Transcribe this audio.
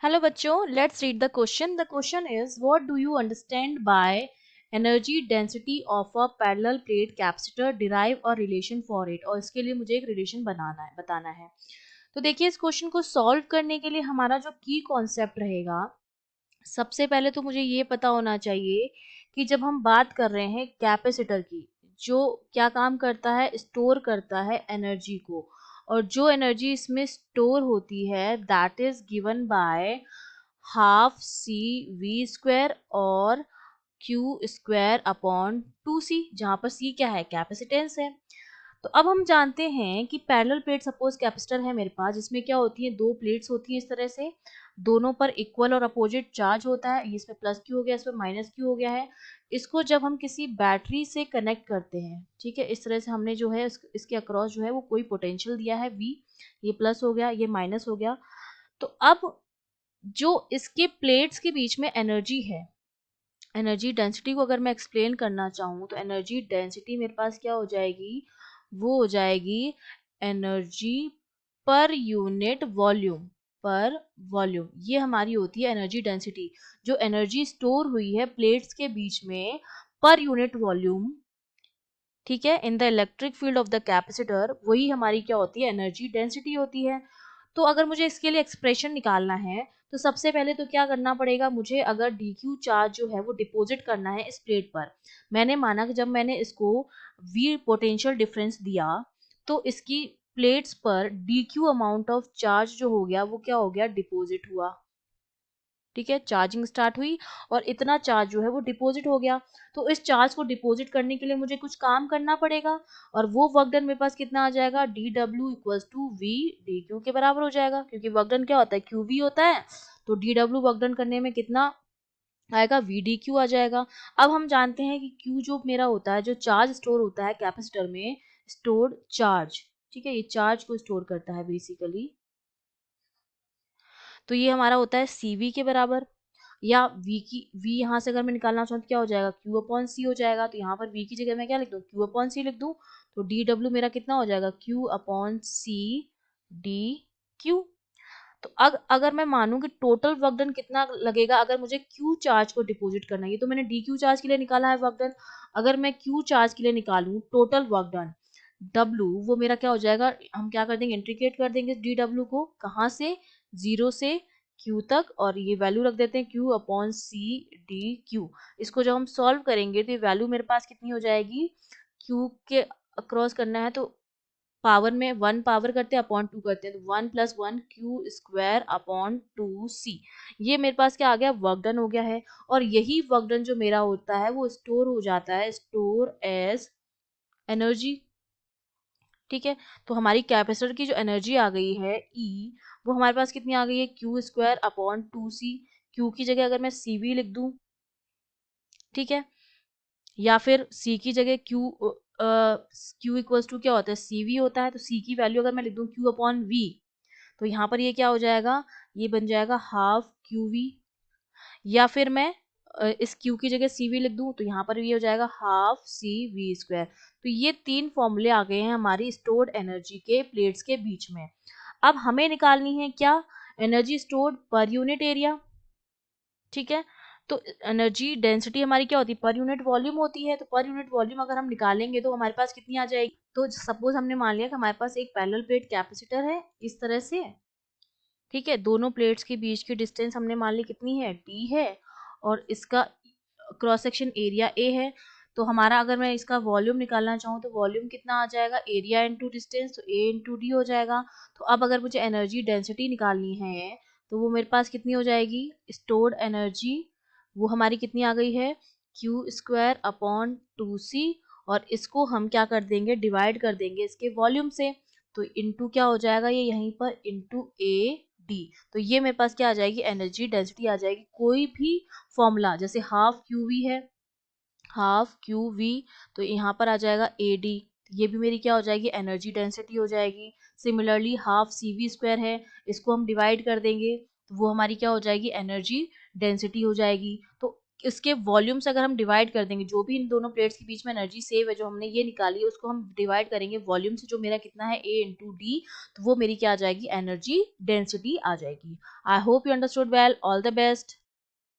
Hello बच्चों, let's read the question. The question is, what do you understand by energy density of a parallel plate capacitor? Derive a relation for it. और इसके लिए मुझे एक relation बताना है। तो देखिए, इस क्वेश्चन को सॉल्व करने के लिए हमारा जो की कॉन्सेप्ट रहेगा, सबसे पहले तो मुझे ये पता होना चाहिए कि जब हम बात कर रहे हैं कैपेसिटर की, जो क्या काम करता है, स्टोर करता है एनर्जी को, और जो एनर्जी इसमें स्टोर होती है that is given by half C V square और क्यू स्क्वायर अपॉन 2c, जहां पर c क्या है, कैपेसिटेंस है। तो अब हम जानते हैं कि पैरेलल प्लेट सपोज कैपेसिटर है मेरे पास, जिसमें क्या होती है, दो प्लेट्स होती है इस तरह से, दोनों पर इक्वल और अपोजिट चार्ज होता है। इसमें प्लस क्यू हो गया, इसमें माइनस क्यू हो गया है। इसको जब हम किसी बैटरी से कनेक्ट करते हैं, ठीक है, इस तरह से हमने जो है इसके अक्रॉस जो है वो कोई पोटेंशियल दिया है V, ये प्लस हो गया, ये माइनस हो गया। तो अब जो इसके प्लेट्स के बीच में एनर्जी है, एनर्जी डेंसिटी को अगर मैं एक्सप्लेन करना चाहूँ तो एनर्जी डेंसिटी मेरे पास क्या हो जाएगी, वो हो जाएगी एनर्जी पर यूनिट वॉल्यूम। पर वॉल्यूम ये हमारी होती है एनर्जी डेंसिटी, जो एनर्जी स्टोर हुई है प्लेट्स के बीच में पर यूनिट वॉल्यूम, ठीक है, in the electric field of the capacitor, वही हमारी क्या होती है, एनर्जी डेंसिटी होती है। तो अगर मुझे इसके लिए एक्सप्रेशन निकालना है तो सबसे पहले तो क्या करना पड़ेगा मुझे, अगर dq चार्ज जो है वो डिपॉजिट करना है इस प्लेट पर, मैंने माना कि जब मैंने इसको v पोटेंशियल डिफरेंस दिया तो इसकी प्लेट्स पर dq अमाउंट ऑफ चार्ज जो हो गया वो क्या हो गया, डिपॉजिट हुआ, ठीक है, चार्जिंग स्टार्ट हुई और इतना चार्ज जो है वो डिपॉजिट हो गया। तो इस चार्ज को डिपॉजिट करने के लिए मुझे कुछ काम करना पड़ेगा, और वो वर्क डन मेरे पास कितना आ जाएगा, D W equals to V D Q के बराबर हो जाएगा, क्योंकि वर्क डन क्या होता है, क्यू वी होता है। तो डी डब्ल्यू वर्क डन करने में कितना आएगा, वी डी क्यू आ जाएगा। अब हम जानते हैं कि क्यू जो मेरा होता है, जो चार्ज स्टोर होता है कैपेसिटर में, स्टोर्ड चार्ज, ठीक है, ये चार्ज को स्टोर करता है बेसिकली। तो ये हमारा होता है CV के बराबर, या V की V यहाँ से अगर मैं निकालना चाहूँ तो क्या हो जाएगा, Q अपॉन C हो जाएगा। तो यहाँ पर V की जगह मैं क्या लिख दूँ, Q अपॉन C लिख दूँ। तो DW मेरा कितना हो जाएगा, Q अपॉन C DQ। तो अगर मैं मानूं कि टोटल वर्क डन कितना लगेगा अगर मुझे Q चार्ज को डिपॉजिट करना है, ये तो मैंने DQ चार्ज के लिए निकाला है वर्क डन। अगर मैं Q चार्ज के लिए निकालूं टोटल वर्क डन W, वो मेरा क्या हो जाएगा, हम क्या कर देंगे, इंटीग्रेट कर देंगे DW को, कहाँ से, 0 से Q तक, और ये वैल्यू रख देते हैं Q अपॉन C DQ। इसको जब हम सॉल्व करेंगे तो ये वैल्यू मेरे पास कितनी हो जाएगी, Q के अक्रॉस करना है तो पावर में 1 पावर करते हैं अपॉन 2 करते हैं, तो 1 plus 1 Q square upon 2c। ये मेरे पास क्या आ गया, वर्क डन हो गया है। और यही वर्क डन जो मेरा होता है वो स्टोर हो जाता है, स्टोर एज एनर्जी, ठीक है। तो हमारी कैपेसिटर की जो एनर्जी आ गई है E, वो हमारे पास कितनी आ गई है, Q square upon 2c। Q की जगह अगर मैं CV लिख दूं, ठीक है, या फिर C की जगह Q इक्वल्स टू क्या होता है, CV होता है। तो C की वैल्यू अगर मैं लिख दूं Q अपॉन V, तो यहाँ पर ये क्या हो जाएगा, ये बन जाएगा हाफ QV। या फिर मैं इस Q की जगह CV लिख दूं तो यहाँ पर ये हो जाएगा हाफ CV स्क्वायर। तो ये तीन फॉर्मूले आ गए हैं हमारी स्टोर्ड एनर्जी के प्लेट्स के बीच में। अब हमें निकालनी है क्या, energy stored per unit area, ठीक है। तो एनर्जी डेंसिटी हमारी क्या होती है, पर यूनिट वॉल्यूम होती है। तो पर यूनिट वॉल्यूम अगर हम निकालेंगे तो हमारे पास कितनी आ जाएगी, तो सपोज हमने मान लिया कि हमारे पास एक पैरेलल प्लेट कैपेसिटर है इस तरह से, ठीक है, दोनों प्लेट्स के बीच की डिस्टेंस हमने मान ली कितनी है, D है, और इसका क्रॉस सेक्शन एरिया A है। तो हमारा अगर मैं इसका वॉल्यूम निकालना चाहूँ तो वॉल्यूम कितना आ जाएगा, एरिया इंटू डिस्टेंस, तो A इंटू डी हो जाएगा। तो अब अगर मुझे एनर्जी डेंसिटी निकालनी है तो वो मेरे पास कितनी हो जाएगी, स्टोर्ड एनर्जी, वो हमारी कितनी आ गई है, क्यू स्क्वायर अपॉन 2c, और इसको हम क्या कर देंगे, डिवाइड कर देंगे इसके वॉल्यूम से। तो इंटू क्या हो जाएगा, ये यहीं पर इंटू AD। तो ये मेरे पास क्या आ जाएगी, एनर्जी डेंसिटी आ जाएगी। कोई भी फॉर्मूला जैसे हाफ QV है, हाफ QV, तो यहाँ पर आ जाएगा AD, ये भी मेरी क्या हो जाएगी, एनर्जी डेंसिटी हो जाएगी। सिमिलरली हाफ CV स्क्वायर है, इसको हम डिवाइड कर देंगे तो वो हमारी क्या हो जाएगी, एनर्जी डेंसिटी हो जाएगी। तो इसके वॉल्यूम से अगर हम डिवाइड कर देंगे, जो भी इन दोनों प्लेट्स के बीच में एनर्जी सेव है जो हमने ये निकाली है, उसको हम डिवाइड करेंगे वॉल्यूम से, जो मेरा कितना है A इंटू डी, तो वो मेरी क्या आ जाएगी, एनर्जी डेंसिटी आ जाएगी। I hope you understood well, all the best.